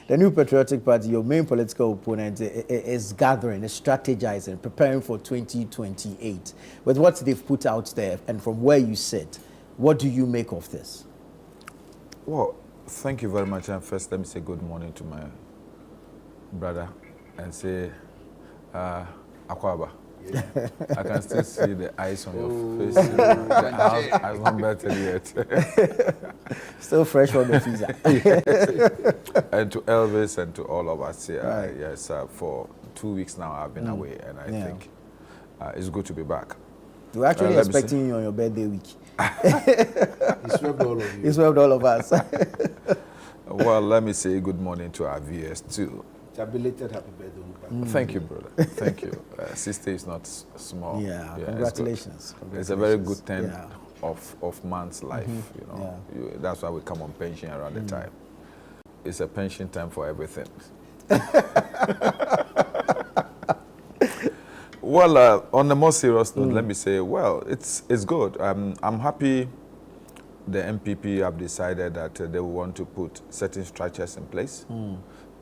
The New Patriotic Party, your main political opponent, is gathering, is strategizing, preparing for 2028. With what they've put out there and from where you sit, what do you make of this? Well, thank you very much. And first, let me say good morning to my brother and say, Akwaba. Yeah. I can still see the eyes on your face. I haven't better yet. Still fresh from the visa. And to Elvis and to all of us here, right. Yes, for 2 weeks now I've been away, and I think it's good to be back. We're actually expecting you on your birthday week. He swept all of you. He swept all of us. Well, let me say good morning to our viewers too. Belated happy birthday. Thank you, brother. Thank you. Sister is not small. Yeah, congratulations. It's a very good 10 of man's life. You know, that's why we come on pension around the time. It's a pension time for everything. Well, on a more serious note, let me say, well, it's good. I'm happy the NPP have decided that they want to put certain structures in place,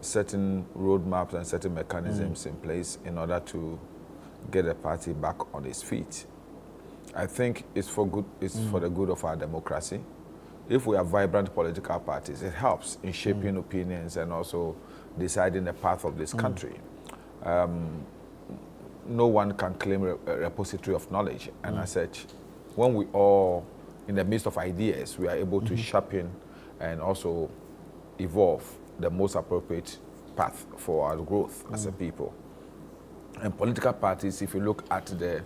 certain roadmaps and certain mechanisms in place in order to get the party back on its feet. I think it's for good. It's for the good of our democracy. If we have vibrant political parties, it helps in shaping opinions and also deciding the path of this country. No one can claim a repository of knowledge, and as such, when we all, in the midst of ideas, we are able to sharpen and also evolve the most appropriate path for our growth as a people. And political parties, if you look at the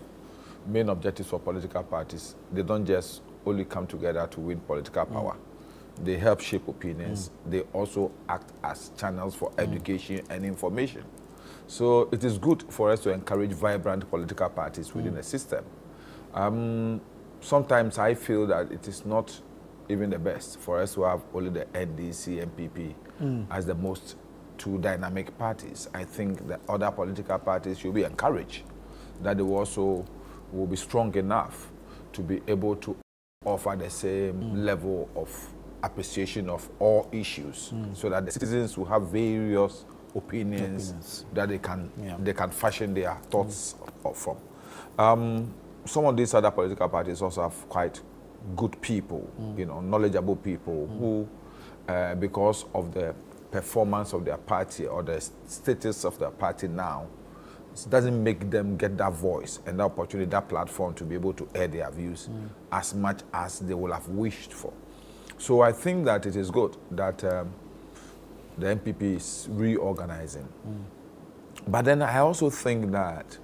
main objectives for political parties, they don't just only come together to win political power. They help shape opinions. They also act as channels for education and information. So it is good for us to encourage vibrant political parties within the system. Sometimes I feel that it is not even the best for us to have only the NDC, NPP as the most two dynamic parties. I think that other political parties should be encouraged, that they also will be strong enough to be able to offer the same level of appreciation of all issues, so that the citizens will have various opinions that they can fashion their thoughts from. Some of these other political parties also have quite good people, you know, knowledgeable people who, because of the performance of their party or the status of their party now, it doesn't make them get that voice and that opportunity, that platform to be able to air their views as much as they would have wished for. So I think that it is good that the NPP is reorganizing. But then I also think that,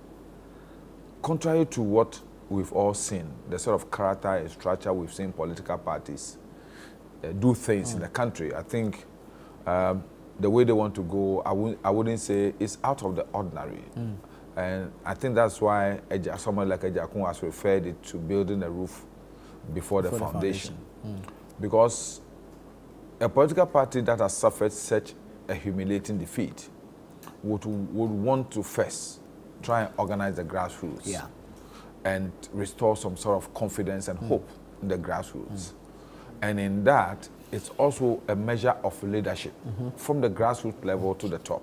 contrary to what we've all seen, the sort of character and structure we've seen political parties do things in the country, I think the way they want to go, I wouldn't say it's out of the ordinary. And I think that's why someone like Ejakun has referred it to building a roof before the foundation. Because a political party that has suffered such a humiliating defeat would want to first try and organize the grassroots and restore some sort of confidence and hope in the grassroots. And in that, it's also a measure of leadership from the grassroots level to the top.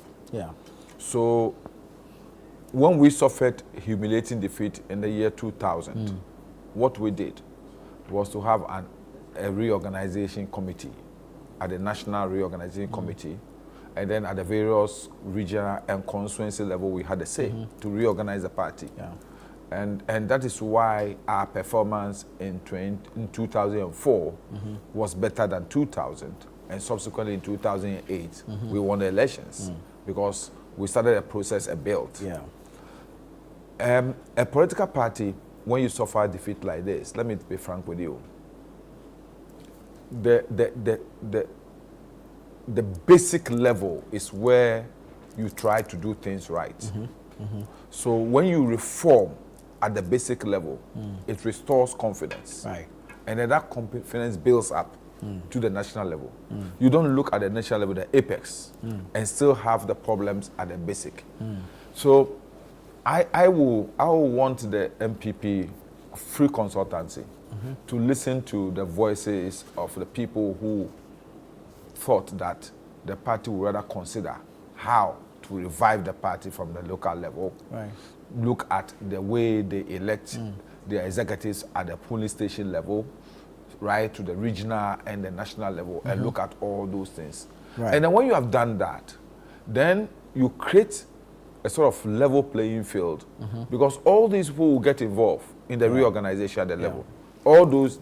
So when we suffered humiliating defeat in the year 2000, what we did was to have a reorganization committee at the National Reorganization Committee, and then at the various regional and constituency level, we had the same to reorganize the party. And that is why our performance in 2004 was better than 2000, and subsequently in 2008, we won the elections because we started a process and built. A political party, when you suffer a defeat like this, let me be frank with you, the basic level is where you try to do things right. So when you reform at the basic level, it restores confidence. And then that confidence builds up to the national level. You don't look at the national level, the apex, and still have the problems at the basic. So I will want the NPP free consultancy to listen to the voices of the people who thought that the party will rather consider how to revive the party from the local level. Right. Look at the way they elect their executives at the polling station level, right, to the regional and the national level, and look at all those things. Right. And then when you have done that, then you create a sort of level playing field, because all these people will get involved in the reorganization at the level. All those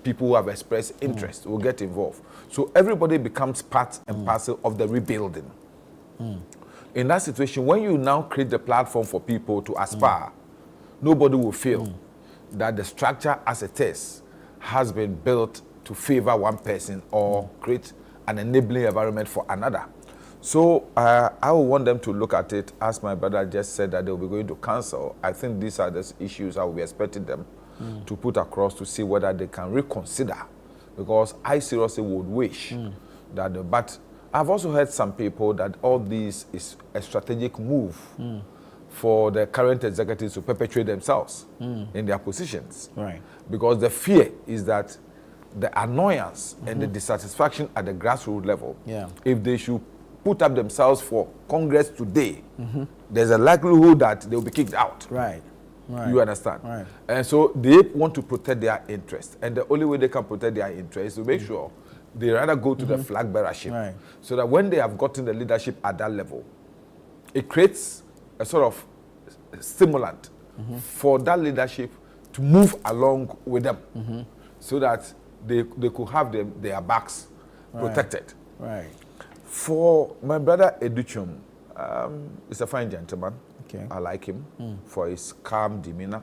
people who have expressed interest will get involved. So everybody becomes part and parcel of the rebuilding. In that situation, when you now create the platform for people to aspire, nobody will feel that the structure as it is has been built to favor one person or create an enabling environment for another. So I will want them to look at it, as my brother just said, that they will be going to council. I think these are the issues I will be expecting them to put across to see whether they can reconsider, because I seriously would wish that but I've also heard some people that all this is a strategic move for the current executives to perpetuate themselves in their positions. Right. Because the fear is that the annoyance and the dissatisfaction at the grassroots level, if they should put up themselves for Congress today, there's a likelihood that they'll be kicked out. Right. Right. You understand? Right. And so they want to protect their interest. And the only way they can protect their interest is to make sure they rather go to the flag bearership. Right. So that when they have gotten the leadership at that level, it creates a sort of stimulant for that leadership to move along with them, so that they could have their backs protected. Right. For my brother Educhum, he's a fine gentleman. Okay. I like him for his calm demeanor.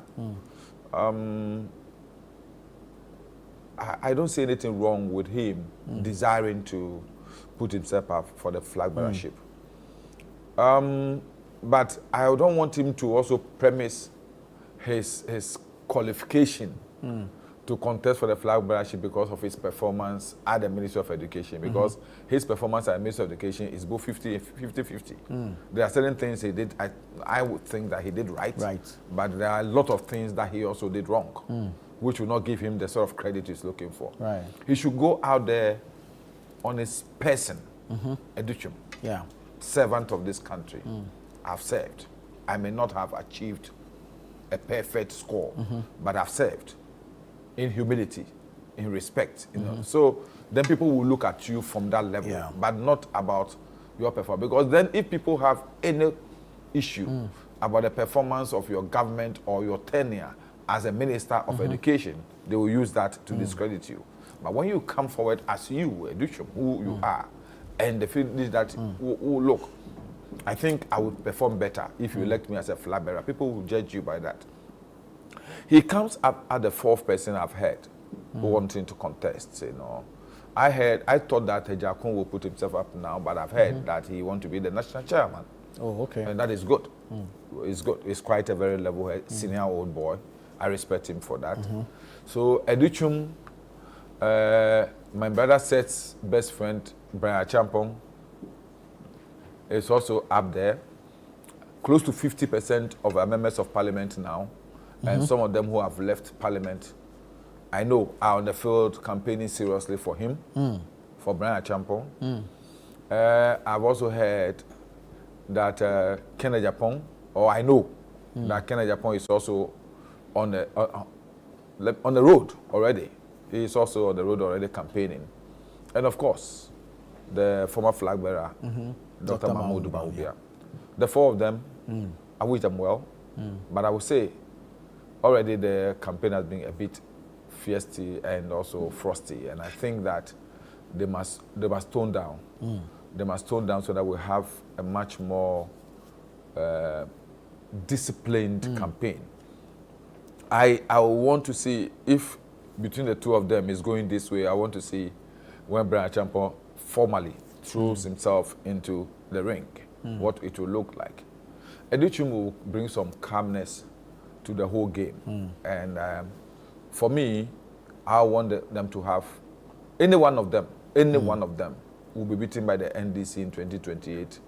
I don't see anything wrong with him desiring to put himself up for the flag bearership. But I don't want him to also premise his qualification to contest for the flag bearership because of his performance at the Ministry of Education, because his performance at the Ministry of Education is both 50-50. There are certain things he did, I would think that he did right, but there are a lot of things that he also did wrong, which will not give him the sort of credit he's looking for. Right. He should go out there on his person, Educhum, servant of this country. I've served. I may not have achieved a perfect score, but I've served in humility, in respect. You know? So then people will look at you from that level, but not about your performance. Because then if people have any issue about the performance of your government or your tenure as a minister of education, they will use that to discredit you. But when you come forward as you, Educhum, who you are, and the feel is that, look, I think I would perform better if you elect me as a flag bearer. People will judge you by that. He comes up at the fourth person I've heard who wanting to contest. You know, I thought that Ejakun will put himself up now, but I've heard that he wants to be the national chairman. Oh, okay. And that is good. It's good. It's quite a very level senior old boy. I respect him for that. So Educhum, my brother Seth's best friend, Brian Champong, is also up there. Close to 50% of our members of parliament now, and some of them who have left parliament, I know, are on the field campaigning seriously for him, for Brian Champong. I've also heard that Kenneth Japong, or I know that Kenneth Japong is also on the road already. He is also on the road already campaigning. And of course, the former flag bearer, Dr. Mahmoud Bawumia. The four of them, I wish them well, but I would say already the campaign has been a bit feisty and also frosty, and I think that they must tone down. They must tone down so that we have a much more disciplined campaign. I want to see if between the two of them is going this way. I want to see when Brian Champong formally throws himself into the ring, what it will look like. Educhum will bring some calmness to the whole game. And for me, I want them to have, any one of them will be beaten by the NDC in 2028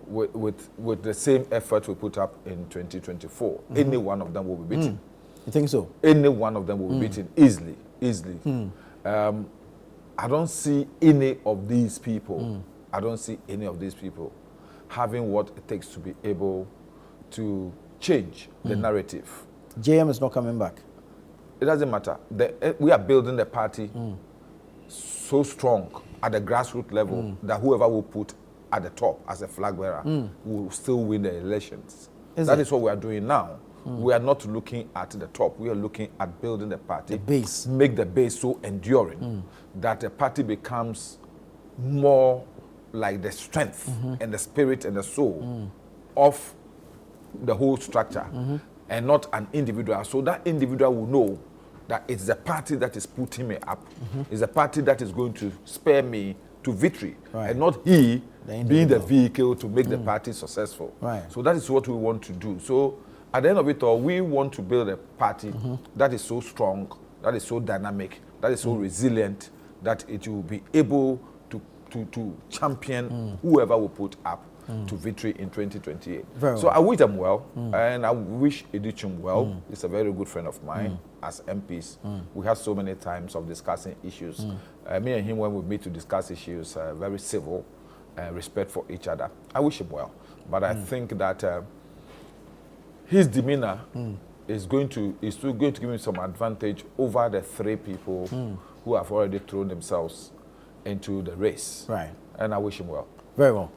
with the same effort we put up in 2024. Any one of them will be beaten. You think so? Any one of them will be beaten easily. I don't see any of these people. I don't see any of these people having what it takes to be able to change the narrative. JM is not coming back. It doesn't matter. We are building the party so strong at the grassroots level that whoever will put at the top as a flag bearer will still win the elections. That is what we are doing now. We are not looking at the top. We are looking at building the party. The base. Make the base so enduring that the party becomes more like the strength and the spirit and the soul of the whole structure and not an individual. So that individual will know that it's the party that is putting me up. It's the party that is going to spare me to victory, and not he being the vehicle to make the party successful. So that is what we want to do. So at the end of it all, we want to build a party that is so strong, that is so dynamic, that is so resilient, that it will be able to champion whoever will put up to victory in 2028. So I wish them well, and I wish Edichum well. He's a very good friend of mine as MPs. We have so many times of discussing issues. Me and him, when we meet to discuss issues, very civil, respect for each other. I wish him well, but I think that his demeanor is still going to give him some advantage over the three people who have already thrown themselves into the race. And I wish him well. Very well.